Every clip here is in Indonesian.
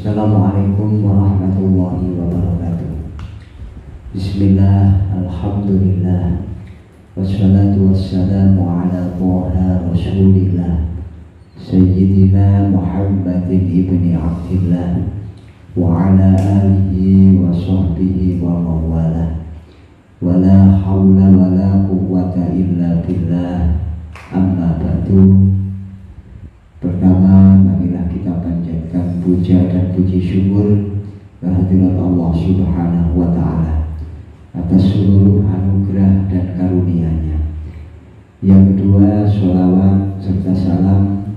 Assalamualaikum warahmatullahi wabarakatuh. Bismillah, alhamdulillah, wassalatu wassalamu ala Taha Rasulillah Sayyidina Muhammadin ibni Abdillah wa ala alihi wa sahbihi wa mawalah. Wa la hawla wa la quwwata illa billah. Amma ba'du. Pertama, marilah kita panjatkan puja dan puji syukur kehadirat Allah Subhanahu wa Ta'ala atas seluruh anugerah dan karunia-Nya. Yang kedua, sholawat serta salam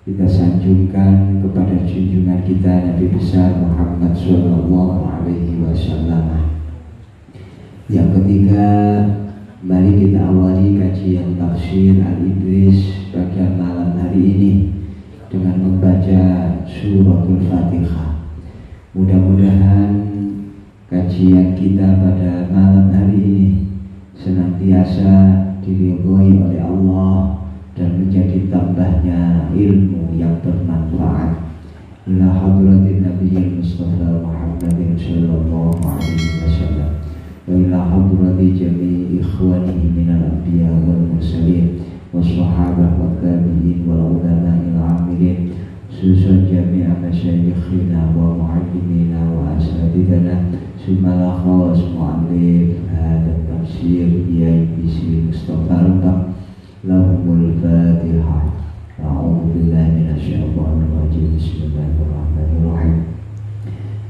kita sanjungkan kepada junjungan kita Nabi besar Muhammad Sallallahu Alaihi Wasallam. Yang ketiga, mari kita awali kajian tafsir Al-Ibris bagian malam hari ini dengan membaca suratul Fatihah. Mudah-mudahan kajian kita pada malam hari ini senantiasa diridhoi oleh Allah dan menjadi tambahnya ilmu yang bermanfaat. Ila hadratin Nabiyil Mustafa Muhammadin sallallahu alaihi wasallam wa ila hadrati jami'i ikhwanihi minal anbiya wal mursalin wassahabah wa tabi'in wal ulama'il amilin, khususan jami'a masyayikhina wa mu'allimina wa asatidana, summa khas mu'allif hadha tafsir IBC Mustafa Rambang. Lahumul Fatihah. A'udzu billahi minasyaitonir rajim. Bismillahirrahmanirrahim.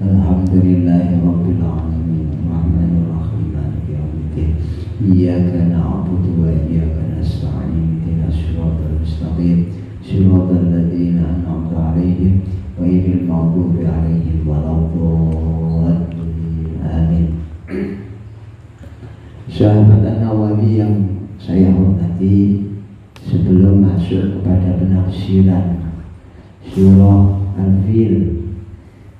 Alhamdulillahi rabbil alamin, arrahmanir rahim, maliki yaumiddin. Iyyaka na'budu wa iyyaka nasta'in. Ihdinas siratal mustaqim, siratal ladzina an'amta 'alaihim ghairil maghdubi 'alaihim waladdallin. Amin. Sahabat An-Nawawi yang saya hormati, sebelum masuk kepada penafsiran surah Al-Fil,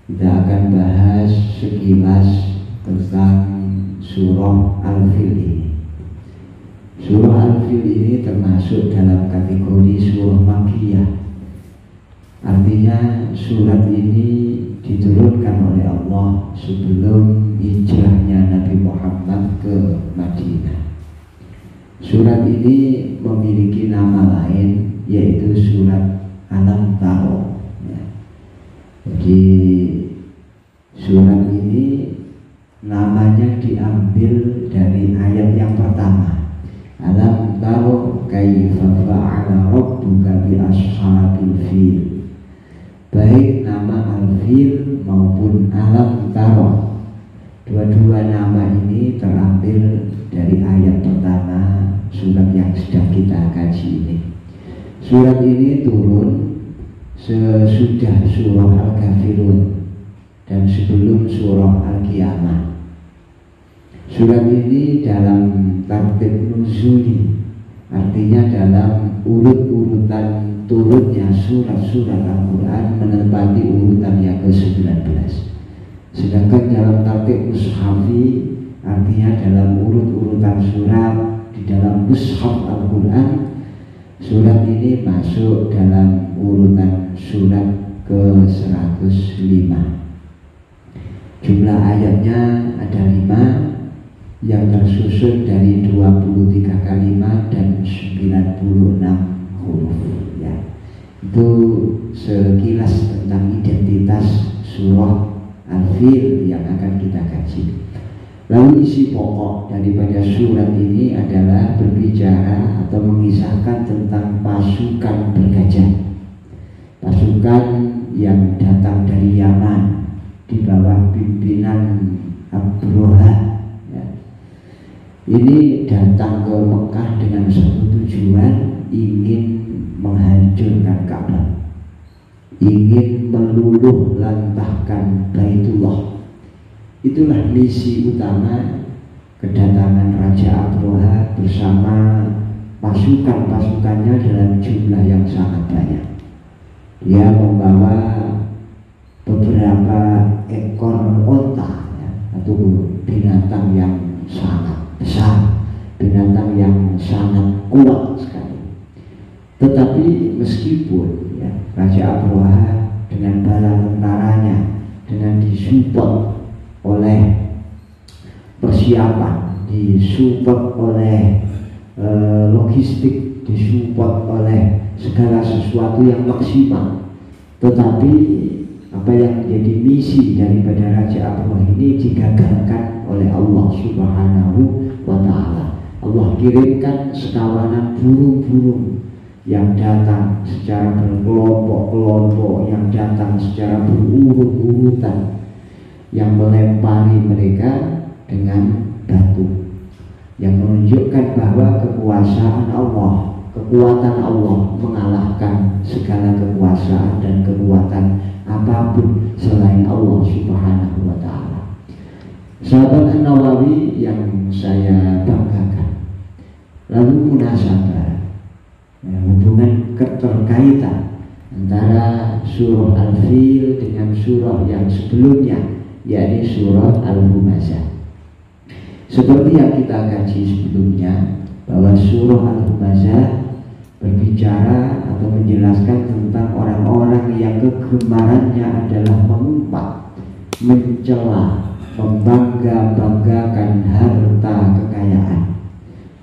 kita akan bahas sekilas tentang surah Al-Fil ini. Surah Al-Fil ini termasuk dalam kategori surah Makkiyah. Artinya surat ini diturunkan oleh Allah sebelum hijrahnya Nabi Muhammad ke Madinah. Surat ini memiliki nama lain, yaitu surat Alam Taro. Jadi surat ini namanya diambil dari ayat yang pertama. Alam taro kaifa fa'ala rabbuka bi ashabil fil. Baik nama Al-Fil maupun Alam Taro, dua-dua nama ini terambil dari ayat pertama surat yang sedang kita kaji ini. Surat ini turun sesudah surah Al-Kafirun dan sebelum surah Al-Qiyamah. Surat ini dalam tartib nuzuli, artinya dalam urut-urutan turunnya surat-surat Al-Quran menempati urutan yang ke-19. Sedangkan dalam tartib mushafi, artinya dalam urut-urutan surat di dalam mushaf Al-Quran, surat ini masuk dalam urutan surat ke-105. Jumlah ayatnya ada 5, yang tersusun dari 23 kalimat dan 96 huruf. Ya. Itu sekilas tentang identitas surah Al-Fil yang akan kita kaji. Lalu isi pokok daripada surat ini adalah berbicara atau mengisahkan tentang pasukan bergajah. Pasukan yang datang dari Yaman di bawah pimpinan Abroha. Ya. Ini datang ke Mekah dengan satu tujuan, ingin menghancurkan Ka'bah, ingin meluluh lantahkan Baitullah. Itulah misi utama kedatangan Raja Abroha bersama pasukan-pasukannya dalam jumlah yang sangat banyak. Dia membawa beberapa ekor onta, ya, atau binatang yang sangat besar, binatang yang sangat kuat sekali. Tetapi meskipun ya, Raja Abroha dengan bala tentaranya, dengan disupport oleh persiapan, disupport oleh logistik, disupport oleh segala sesuatu yang maksimal. Tetapi apa yang menjadi misi daripada Raja Abraha ini digagalkan oleh Allah Subhanahu wa Ta'ala. Allah kirimkan sekawanan burung-burung yang datang secara berkelompok-kelompok, yang datang secara berurut-urutan, yang melempari mereka dengan batu, yang menunjukkan bahwa kekuasaan Allah, kekuatan Allah mengalahkan segala kekuasaan dan kekuatan apapun selain Allah Subhanahu wa Ta'ala. Sahabat An-Nawawi yang saya banggakan, lalu munasabah, hubungan keterkaitan antara surah Al-Fil dengan surah yang sebelumnya, yakni surah Al-Humazah. Seperti yang kita kaji sebelumnya, bahwa surah Al-Humazah berbicara atau menjelaskan tentang orang-orang yang kegemarannya adalah mengumpat, mencela, membangga-banggakan harta kekayaan.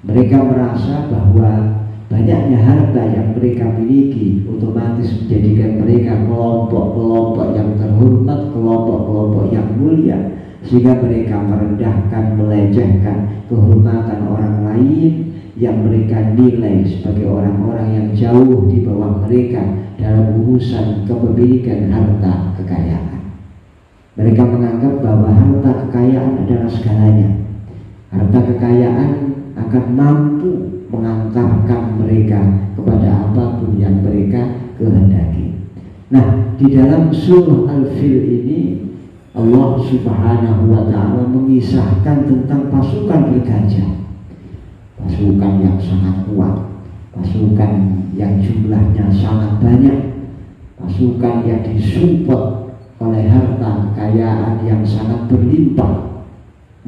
Mereka merasa bahwa banyaknya harta yang mereka miliki otomatis menjadikan mereka kelompok-kelompok yang terhormat, kelompok-kelompok yang mulia, sehingga mereka merendahkan, melecehkan kehormatan orang lain yang mereka nilai sebagai orang-orang yang jauh di bawah mereka dalam urusan kepemilikan harta kekayaan. Mereka menganggap bahwa harta kekayaan adalah segalanya. Harta kekayaan akan mampu mengantarkan mereka kepada apapun yang mereka kehendaki. Nah, di dalam surah Al-Fil ini Allah Subhanahu wa Ta'ala mengisahkan tentang pasukan bergajah, pasukan yang sangat kuat, pasukan yang jumlahnya sangat banyak, pasukan yang disupport oleh harta kekayaan yang sangat berlimpah,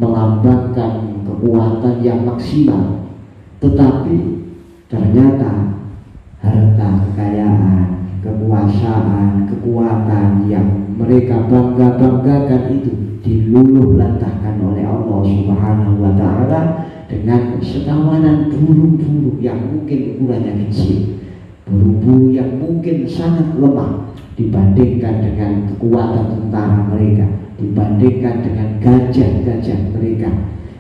melambangkan kekuatan yang maksimal. Tetapi ternyata harta kekayaan, kekuasaan, kekuatan yang mereka bangga-banggakan itu diluluh lantahkan oleh Allah Subhanahu wa Ta'ala dengan sekawanan burung-burung yang mungkin ukurannya kecil, burung-burung yang mungkin sangat lemah dibandingkan dengan kekuatan tentara mereka, dibandingkan dengan gajah-gajah mereka.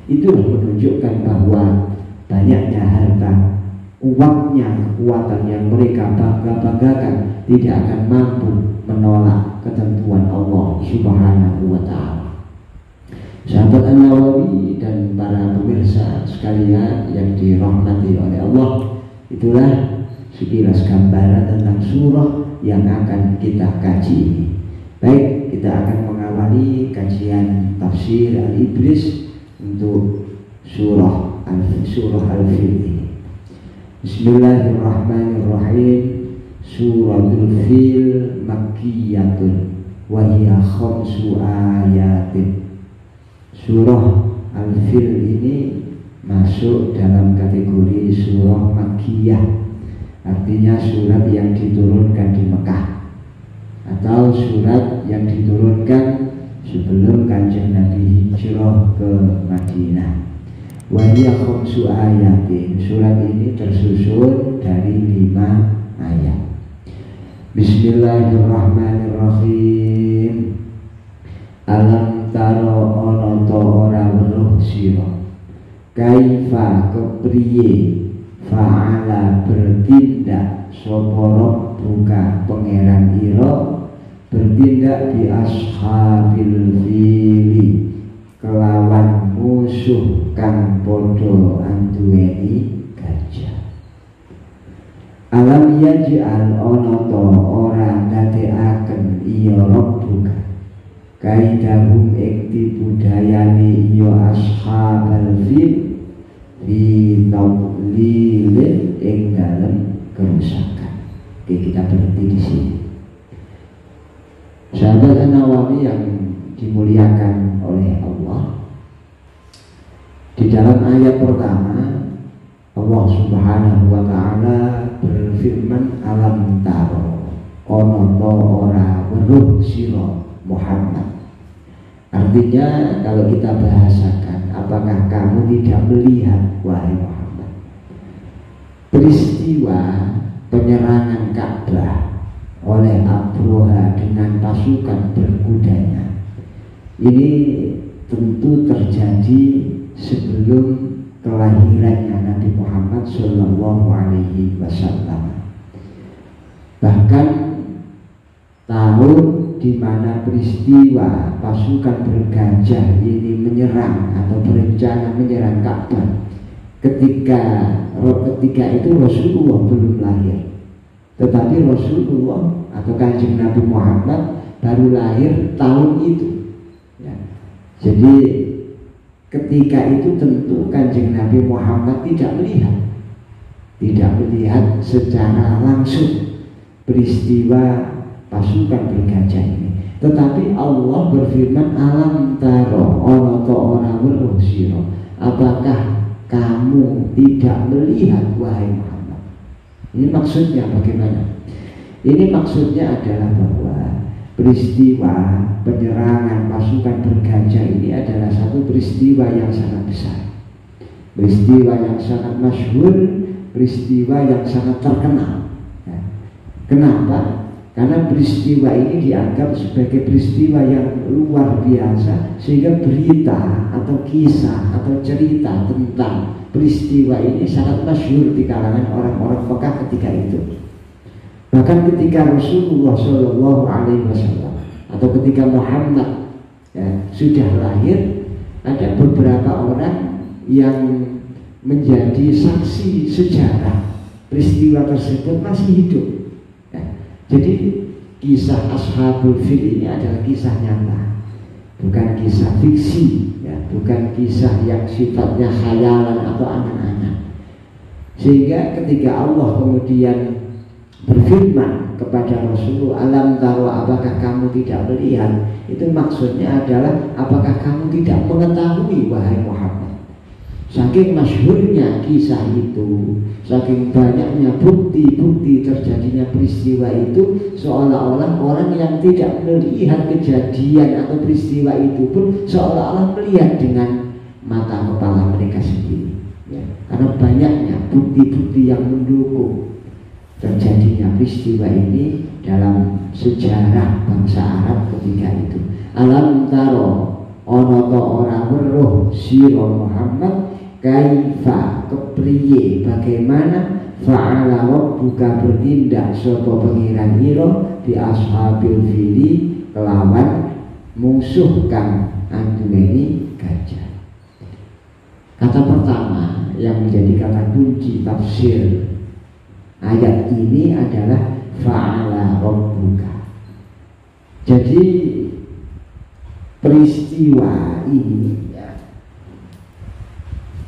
Itulah menunjukkan bahwa banyaknya harta, kuatnya kekuatan yang mereka bangga-banggakan tidak akan mampu menolak ketentuan Allah Subhanahu wa Ta'ala. Sahabat An-Nawawi dan para pemirsa sekalian yang dirahmati oleh Allah, itulah sekilas gambaran tentang surah yang akan kita kaji ini. Baik, kita akan mengawali kajian tafsir Al-Ibris untuk surah Al-Fil ini. Bismillahirrahmanirrahim. Suratul Fil Makkiyatun wa hiya khamsu ayatin. Surah Al-Fil ini masuk dalam kategori surah Makkiyah, artinya surat yang diturunkan di Mekah atau surat yang diturunkan sebelum Kanjeng Nabi hijrah ke Madinah. Wa hiya khamsu ayatin. Surat ini tersusun dari 5 ayat. Bismillahirrahmanirrahim. Alam taro ono to ora weruh sira kaifa kepriye fa'ala bertindak sapa buka pangeran ira bertindak di ashabil fili kelawan musuh kang padha anduweni gajah. Alam yaj'al ana ta ora ndadekaken iya rabbuka kaidahum ikti budayane iya ashabal fil fi tawlilin ing dalem kerusakan. Oke, kita berhenti di sini. Sahabat An-Nawawi yang dimuliakan oleh Allah, di dalam ayat pertama Allah Subhanahu wa Ta'ala berfirman alam taro ana ta ora weruh sira Muhammad. Artinya kalau kita bahasakan, apakah kamu tidak melihat wahai Muhammad peristiwa penyerangan Ka'bah oleh Abroha dengan pasukan berkudanya? Ini tentu terjadi sebelum kelahirannya Nabi Muhammad Shallallahu Alaihi Wasallam. Bahkan tahun di mana peristiwa pasukan bergajah ini menyerang atau berencana menyerang Ka'bah, ketika itu Rasulullah belum lahir, tetapi Rasulullah atau Kanjeng Nabi Muhammad baru lahir tahun itu. Ya. Jadi ketika itu tentu Kanjeng Nabi Muhammad tidak melihat secara langsung peristiwa pasukan bergajah ini. Tetapi Allah berfirman, alam taro ana ta ora weruh sira, apakah kamu tidak melihat wahai Muhammad? Ini maksudnya bagaimana? Ini maksudnya adalah bahwa peristiwa penyerangan pasukan bergajah ini adalah satu peristiwa yang sangat besar, peristiwa yang sangat masyhur, peristiwa yang sangat terkenal. Kenapa? Karena peristiwa ini dianggap sebagai peristiwa yang luar biasa, sehingga berita atau kisah atau cerita tentang peristiwa ini sangat masyhur di kalangan orang-orang Mekah ketika itu. Bahkan ketika Rasulullah Shallallahu Alaihi Wasallam atau ketika Muhammad sudah lahir, ada beberapa orang yang menjadi saksi sejarah peristiwa tersebut masih hidup. Jadi kisah Ashabul Fil ini adalah kisah nyata, bukan kisah fiksi, bukan kisah yang sifatnya khayalan atau angan-angan. Sehingga ketika Allah kemudian berfirman kepada Rasulullah, alam taro apakah kamu tidak melihat, itu maksudnya adalah apakah kamu tidak mengetahui wahai Muhammad. Saking masyhurnya kisah itu, saking banyaknya bukti-bukti terjadinya peristiwa itu, seolah-olah orang yang tidak melihat kejadian atau peristiwa itu pun seolah-olah melihat dengan mata kepala mereka sendiri. Karena banyaknya bukti-bukti yang mendukung terjadinya peristiwa ini dalam sejarah bangsa Arab ketika itu. Alam taro ana ta ora weruh sira Muhammad kaifa kepriye bagaimana fa'ala rabbuka bertindak sapa pengiran ira di ashabil fili kelawan musuh kang anduweni gajah. Kata pertama yang menjadi kata kunci tafsir ayat ini adalah fa'ala rabbuka. Jadi peristiwa ini,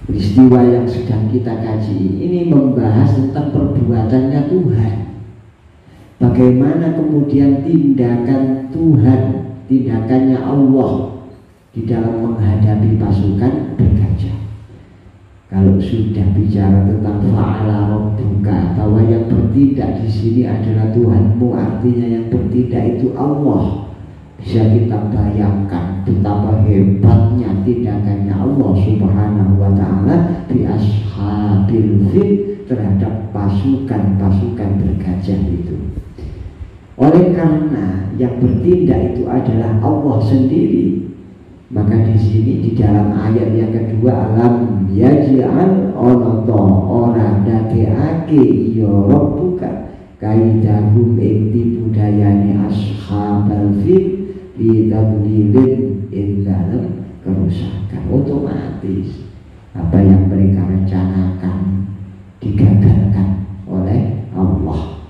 peristiwa yang sedang kita kaji ini membahas tentang perbuatannya Tuhan. Bagaimana kemudian tindakan Tuhan, tindakannya Allah di dalam menghadapi pasukan bergajah. Kalau sudah bicara tentang fa'ala rabbuka, bahwa yang bertindak di sini adalah Tuhanmu, artinya yang bertindak itu Allah. Bisa kita bayangkan betapa hebatnya tindakannya Allah Subhanahu wa ta'ala di ashabil fil terhadap pasukan-pasukan bergajah itu. Oleh karena yang bertindak itu adalah Allah sendiri, maka di sini di dalam ayat yang kedua, alam yaj'al ana ta ora dadeake ya rabbuka kaidahum ing budayane ashabal fil lidadlilin in dalam kerusakan. Otomatis apa yang mereka rencanakan digagalkan oleh Allah,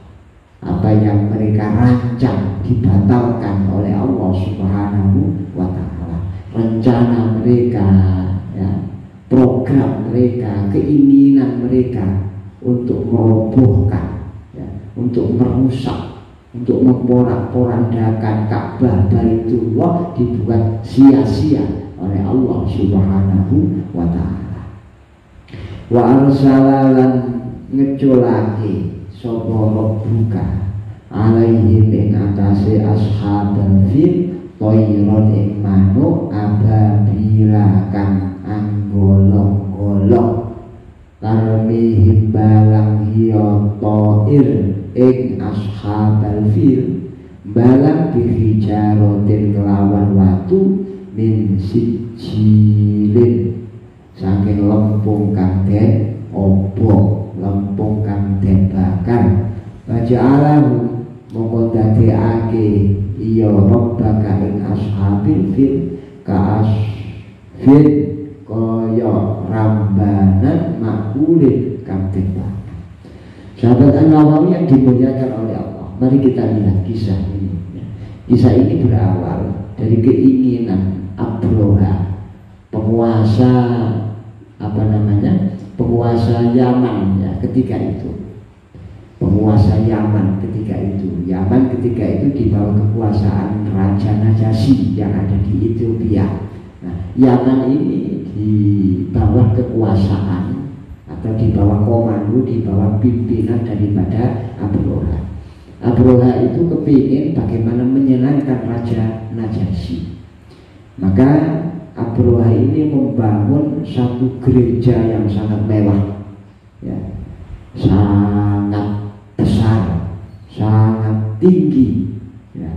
apa yang mereka rancang dibatalkan oleh Allah Subhanahu wa ta'ala. Rencana mereka, program mereka, keinginan mereka untuk merobohkan, untuk merusak, untuk memporak-porandakan Ka'bah Baitullah dibuat sia-sia oleh Allah Subhanahu wa ta'ala. Wa arsalalan ngeculake sapa rabbuka alaihim ing atase ashabul fil toiron ing manuk ababila kang anggolong-golong tarmihim balang hiya toir ing ashabul fil balang bihijarotin kelawan watu min sijilin saking lempung kang den obok lempung kang den bakar waja'alahu mongko dadekake iya rabbaka ing ashabil fil ka asfil kaya rambanan makulin kang den bakar. Sahabat An-Nawawi yang dimuliakan oleh Allah, mari kita lihat kisah ini. Kisah ini berawal dari keinginan Abroha, penguasa penguasa Yaman ya, ketika itu. Penguasa Yaman ketika itu. Yaman ketika itu di bawah kekuasaan Raja Najasyi yang ada di Ethiopia. Nah, Yaman ini di bawah kekuasaan atau di bawah komando, di bawah pimpinan daripada Abroha. Abroha itu kepingin bagaimana menyenangkan Raja Najasyi. Maka Abroha ini membangun satu gereja yang sangat mewah, ya, sangat besar, sangat tinggi. Ya.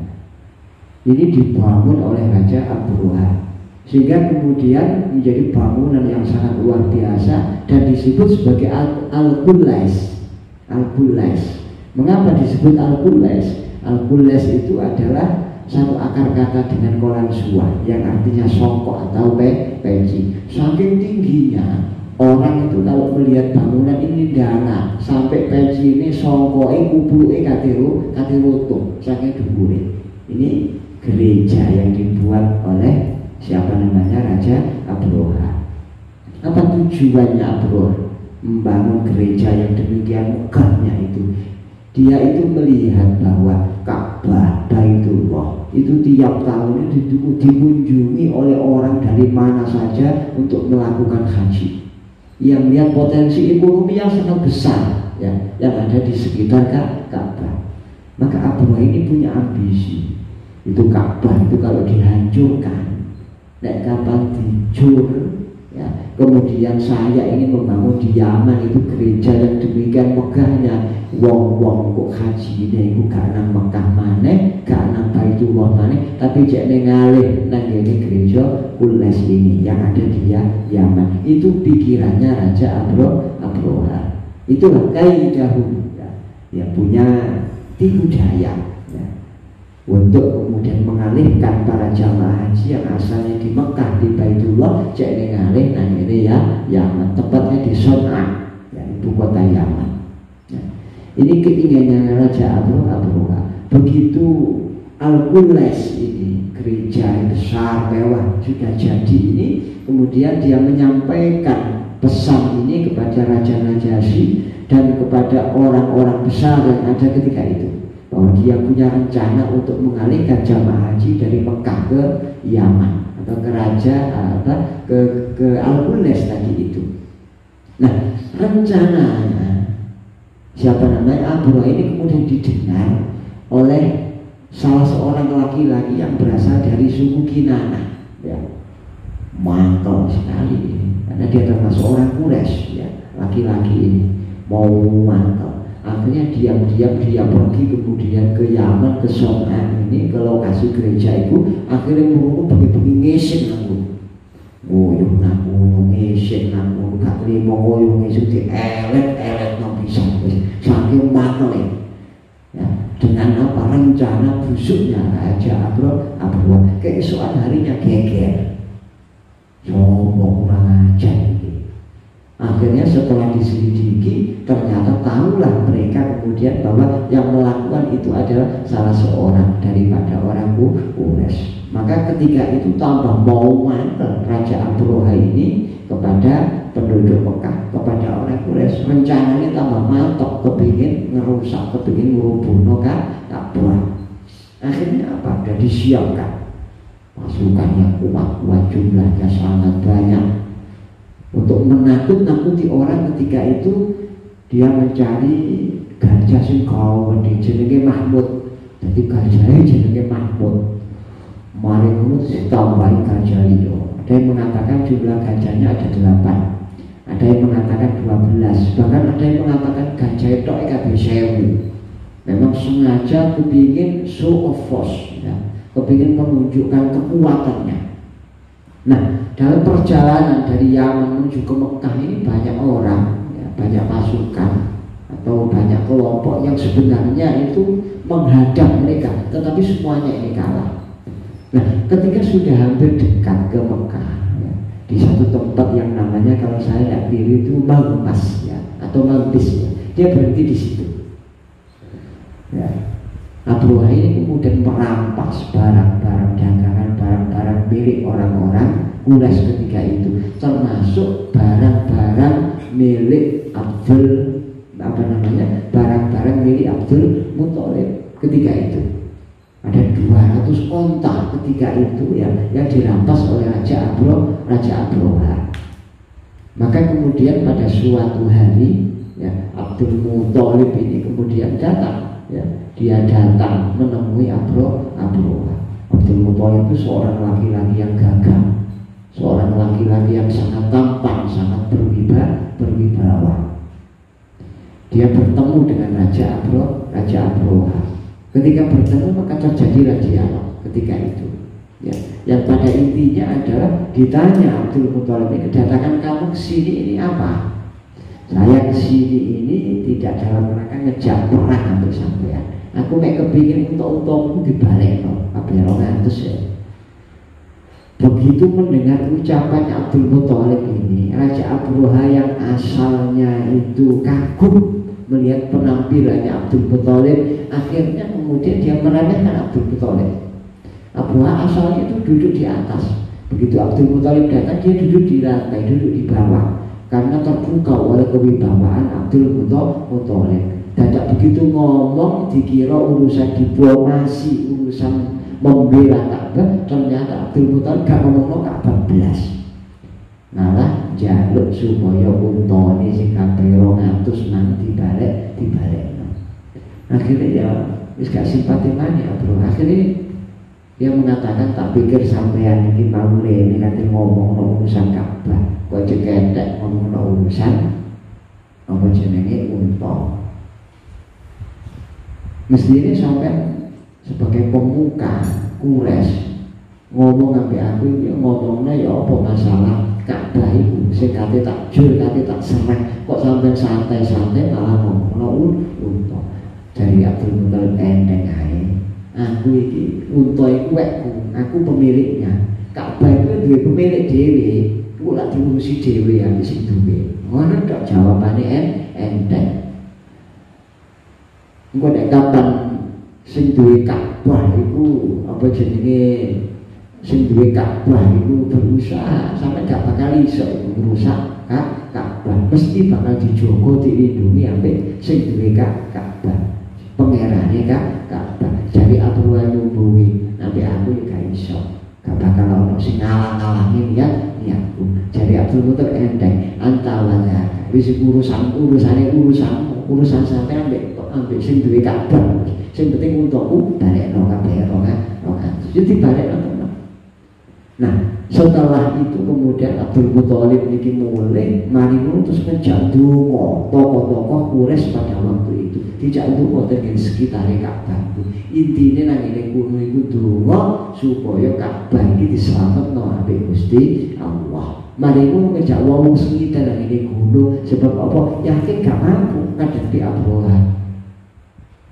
Ini dibangun oleh Raja Abroha, sehingga kemudian menjadi bangunan yang sangat luar biasa dan disebut sebagai Al-Qulais. Al-Qulais. Mengapa disebut Al-Qulais? Al-Qulais itu adalah satu akar kata dengan kolan suah yang artinya songkok atau peci. Saking tingginya orang itu kalau melihat bangunan ini dana sampai peci ini songkoke kupluke katirutuh saking dhuwure. Ini gereja yang dibuat oleh siapa namanya Raja Abroha. Apa tujuannya Abroha membangun gereja yang demikian megahnya itu? Dia itu melihat bahwa Ka'bah Baitullah itu tiap tahun dikunjungi oleh orang dari mana saja untuk melakukan haji. Yang melihat potensi ekonomi yang sangat besar ya, yang ada di sekitar Ka'bah. Maka Abroha ini punya ambisi. Itu Ka'bah itu kalau dihancurkan, nek kapan dijur ya, kemudian saya ingin membangun di Yaman itu gereja yang demikian megahnya. Wong-wong kok haji ini gak nang Mekah maneh, gak nang Baitullah maneh, tapi jek ngalih nang ngene gereja Qulais ini yang ada di Yaman. Itu pikirannya Raja Abroha. Itulah kaidahu ya, punya tipu daya ya, untuk kemudian mengalihkan para jamaah haji yang asalnya di Mekah di Baitullah jek ngalih nang ngene ya Yaman, tepatnya di Son'a ya, ibu kota Yaman. Ini keinginan Raja Abroha. Begitu Al-Qulais ini gereja yang besar mewah sudah jadi ini, kemudian dia menyampaikan pesan ini kepada Raja Najasyi dan kepada orang-orang besar yang ada ketika itu, bahwa dia punya rencana untuk mengalihkan jamaah haji dari Mekah ke Yaman atau ke Raja ke Al-Qulais tadi itu. Nah, rencananya siapa namanya Abroha ini kemudian didengar oleh salah seorang laki-laki yang berasal dari suku Kinanah ya. Mantap sekali karena dia termasuk orang Quraisy ya, laki-laki ini mau mantap. Akhirnya diam-diam dia pergi kemudian ke Yaman, ke Son'a ini, ke lokasi gereja itu. Akhirnya mereka bagi-bagi ngesek nanggung ngoyong nanggung ngesek nanggung gak terima ngoyong ngesek di elet no bisa saking makna ya, dengan apa rencana busuknya Raja Abroha. Keesokan harinya geger sombong kurang ajar. Akhirnya setelah diselidiki ternyata tahulah mereka kemudian bahwa yang melakukan itu adalah salah seorang daripada orang Quraisy. Maka ketika itu tambah mau mantel Raja Abroha ini kepada penduduk Mekah, kepada orang Quraisy. Rencananya tambah mantap, kepingin ngerusak, kepingin ngerubuhno Ka'bah. Akhirnya apa? Sudah disiapkan pasukan yang kuat jumlahnya sangat banyak untuk menakut-nakuti orang. Ketika itu dia mencari gajah sing gawedhe jenenge Mahmud. Dadi gajahe jenenge Mahmud. Mari ngono ditambahi gajah liya. Ada yang mengatakan jumlah gajahnya ada 8. Ada yang mengatakan 12. Bahkan ada yang mengatakan gajah itu kabeh 1000. Memang sengaja kepingin show of force, ya. Kepingin menunjukkan kekuatannya. Nah, dalam perjalanan dari Yaman menuju ke Mekah ini banyak orang, ya, banyak pasukan atau banyak kelompok yang sebenarnya itu menghadang mereka, tetapi semuanya ini kalah. Nah, ketika sudah hampir dekat ke Mekah, ya, di satu tempat yang namanya kalau saya tidak kiri itu Maghmas, ya, atau Maghbis, ya, dia berhenti di situ. Ya. Abu Wahid ini kemudian merampas barang-barang dagangan, barang-barang milik orang-orang Quraisy ketika itu, termasuk barang-barang milik barang-barang milik Abdul Muthalib ketika itu. Ada 200 onta ketika itu, ya, yang dirampas oleh Raja Abroha. Maka kemudian pada suatu hari, ya, Abdul Muthalib ini kemudian datang. Ya, dia datang menemui Abroha. Abdul Muthalib itu seorang laki-laki yang gagah, seorang laki-laki yang sangat tampan, sangat berwibawa. Dia bertemu dengan Raja Abroha. Ketika bertemu maka terjadilah dialog ketika itu. Ya, yang pada intinya adalah ditanya Abdul Muthalib ini, kedatangan kamu kesini ini apa? Saya kesini ini tidak dalam rangka ngejak perang untuk sampean. Aku mek kepingin untuk dibalik no, kabeh 200 ya. Begitu mendengar ucapan Abdul Muthalib ini, Raja Abroha yang asalnya itu kagum melihat penampilannya Abdul Muthalib, akhirnya kemudian dia meremehkan Abdul Muthalib. Abroha asalnya itu duduk di atas. Begitu Abdul Muthalib datang, dia duduk di lantai, duduk di bawah. Karena terpukau oleh kewibawaan Abdul Muthalib. Dadak begitu ngomong dikira urusan diplomasi, urusan membela Ka'bah, ternyata Abdul Muthalib gak ngomong Ka'bah belas. Malah jaluk supaya untone sing kabeh 200 nang dibalik. Akhirnya ya wis gak simpati maneh Bro. Akhirnya dia mengatakan, tak pikir sampean iki mau rene kate ngomong urusan Ka'bah. Kok ceketek ngomong urusan apa jenenge unta. Mestinya sampai sebagai pemuka Quraisy ngomong sampai aku ini ngomongnya ya apa masalah Ka'bah itu sing kate tak jur kate tak serek, kok sampai santai-santai malah ngomong unta. Dari Abdul Muthalib enteng ae. Aku iki unta iku wekku, aku pemiliknya. Ka'bah itu duwe pemilik dhewe. Kula diurusi dhewe ya sing duwe. Ngono tok jawabane enteng. Engko nek kapan sing duwe Ka'bah iku apa jenenge sing duwe Ka'bah iku berusaha sampai gak bakal iso merusak Ka'bah. Mesti bakal dijogo dilindungi ambek sing duwe Ka'bah. Pangerane Ka'bah. Jadi aku nyumbungi ambek aku ya gak iso. Gak bakal ono sing ngalang-alangi niatku. Jadi Abdul Muthalib enteng antawala wis urusan sampean ambek sing duwe Ka'bah. Sing penting untukku balekno kabeh jadi balekno tenan. Nah, setelah itu kemudian Abdul Muthalib niki mulai mari terus ngejak donga tokoh-tokoh Quraisy pada waktu itu. Dijak donga teng sekitar Ka'bah. Intine nang ngene kuno iku donga supaya Ka'bah iki dislametno ambek Gusti Allah. Mari ngono ngejak wong sekitar nang ngene kuno sebab apa? Yakin gak mampu kadhepe Abroha.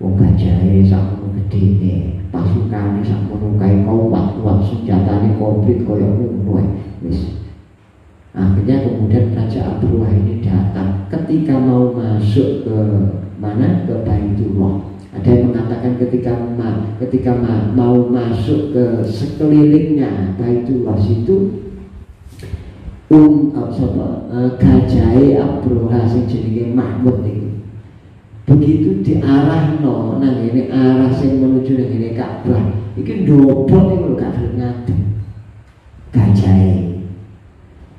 Wong gajahe sakmono gedene, pasukane sakmono kae kuat senjatane komplit kaya ngono wis. Akhirnya kemudian Raja Abroha ini datang ketika mau masuk ke mana? Ke Baitullah. Ada yang mengatakan ketika mau masuk ke sekelilingnya Baitullah situ gajahe Abroha sing jenenge Mahmud itu begitu diarahno nang ngene arah sing menuju nang ngene Ka'bah iki ndobot iki lho gak ngadeg gajahe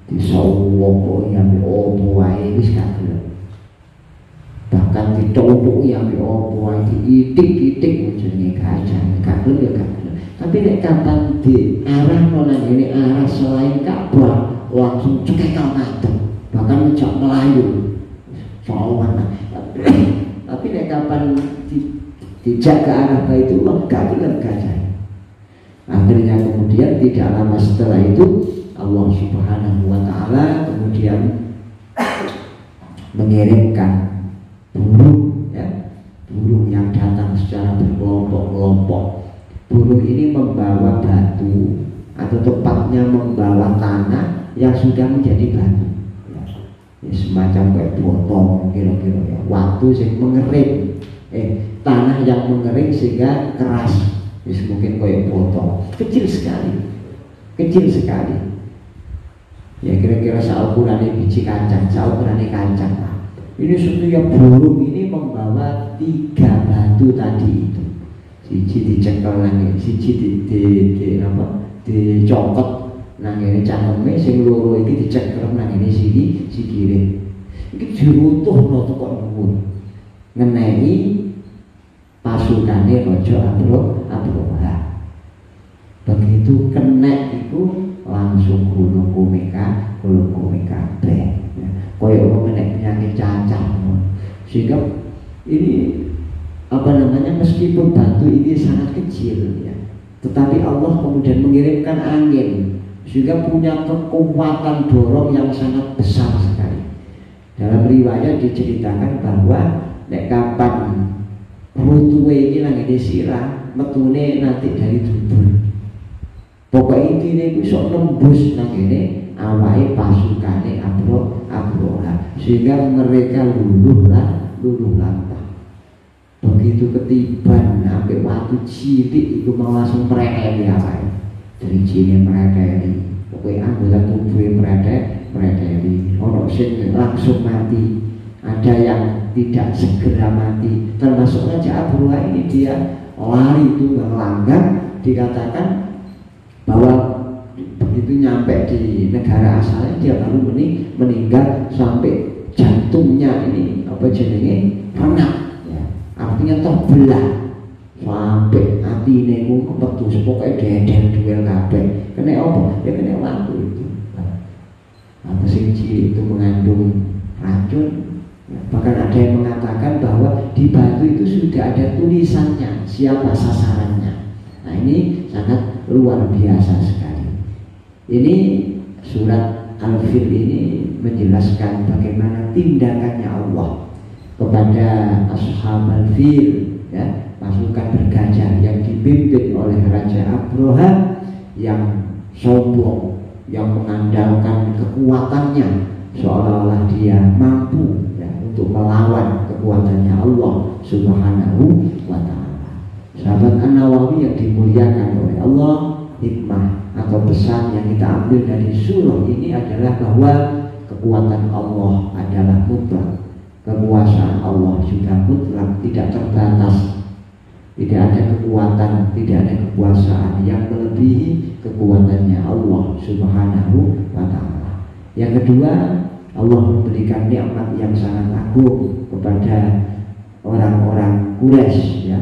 disawok yang opo wae wis gak gelem bahkan ditopuk yang diopo diitik-itik jenenge gajah gak gelem ya gak gelem. Tapi nek kapan di arah nang ini arah selain Ka'bah langsung cekekan ngadeg bahkan ngejak melayu sowan. Tapi nek kapan dijak ke arah Baitullah gak gelem gajah. Akhirnya kemudian tidak lama setelah itu Allah Subhanahu wa Ta'ala kemudian mengirimkan burung, ya, burung yang datang secara berkelompok-kelompok. Burung ini membawa batu atau tepatnya membawa tanah yang sudah menjadi batu, ya, semacam kayak botol kira-kira ya, waktu yang mengering, tanah yang mengering sehingga keras, mungkin kayak botol, kecil sekali. Ya kira-kira saukurane biji kancang, saukurane kancang lah. Ini setiap burung ini membawa 3 batu tadi itu. Siji dicekel nang siji dicokot nang ngene cangkeme, sing loro iki dicekel nang ngene sikile. Iki dirutuhno teko dhuwur. Ngeneni pasukane Raja Abraha. Begitu kena itu langsung gulung komeka kabeh. Kaya apa nek penyakit cacar. Sehingga ini meskipun batu ini sangat kecil ya, tetapi Allah kemudian mengirimkan angin sehingga punya kekuatan dorong yang sangat besar sekali. Dalam riwayat diceritakan bahwa nek kapan rutuwe iki nang sirah metune nanti dari dubur. Pokoknya intinya itu sok nembus nang ini awake pasukane Abraha sehingga mereka luluh lantah. Begitu ketiban sampai waktu cilik itu mau langsung mereteli awake. Dari sini mereteli. Pokoknya anggota tubuhnya mereteli. Ono sing langsung mati. Ada yang tidak segera mati. Termasuk Raja Abraha ini dia lari itu melanggar, dikatakan bahwa begitu nyampe di negara asalnya dia baru meninggal sampai jantungnya ini renak, ya, artinya terbelah sampai atine ku kepetus pokoknya deden duel kabeh. Kena apa? Ya kena waktu itu. Apa sing itu mengandung racun. Ya, bahkan ada yang mengatakan bahwa di batu itu sudah ada tulisannya siapa sasarannya. Nah ini sangat luar biasa sekali. Ini surat Al-Fil ini menjelaskan bagaimana tindakannya Allah kepada Ashab Al-Fil, ya, pasukan bergajah yang dipimpin oleh Raja Abraha yang sombong, yang mengandalkan kekuatannya seolah-olah dia mampu, ya, untuk melawan kekuatannya Allah Subhanahu wa Ta'ala. Sahabat An-Nawawi yang dimuliakan oleh Allah, hikmah atau pesan yang kita ambil dari surah ini adalah bahwa kekuatan Allah adalah mutlak, kekuasaan Allah sudah mutlak, tidak terbatas, tidak ada kekuatan, tidak ada kekuasaan yang melebihi kekuatannya Allah Subhanahu wa Ta'ala. Yang kedua, Allah memberikan nikmat yang sangat agung kepada orang-orang Quraisy, ya,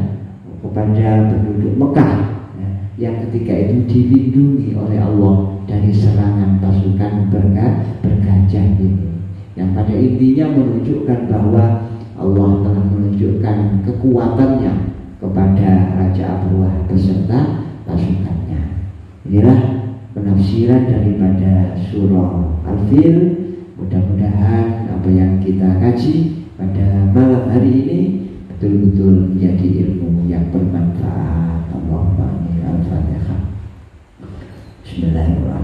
kepada penduduk Mekah, ya, yang ketika itu dilindungi oleh Allah dari serangan pasukan bergajah ini, yang pada intinya menunjukkan bahwa Allah telah menunjukkan kekuatannya kepada Raja Abraha beserta pasukannya. Inilah penafsiran daripada surah Al-Fil. Mudah-mudahan apa yang kita kaji pada malam hari ini betul-betul menjadi ilmu yang bermanfaat. Allahumma amin. Al-Fatihah. Bismillahirrahmanirrahim.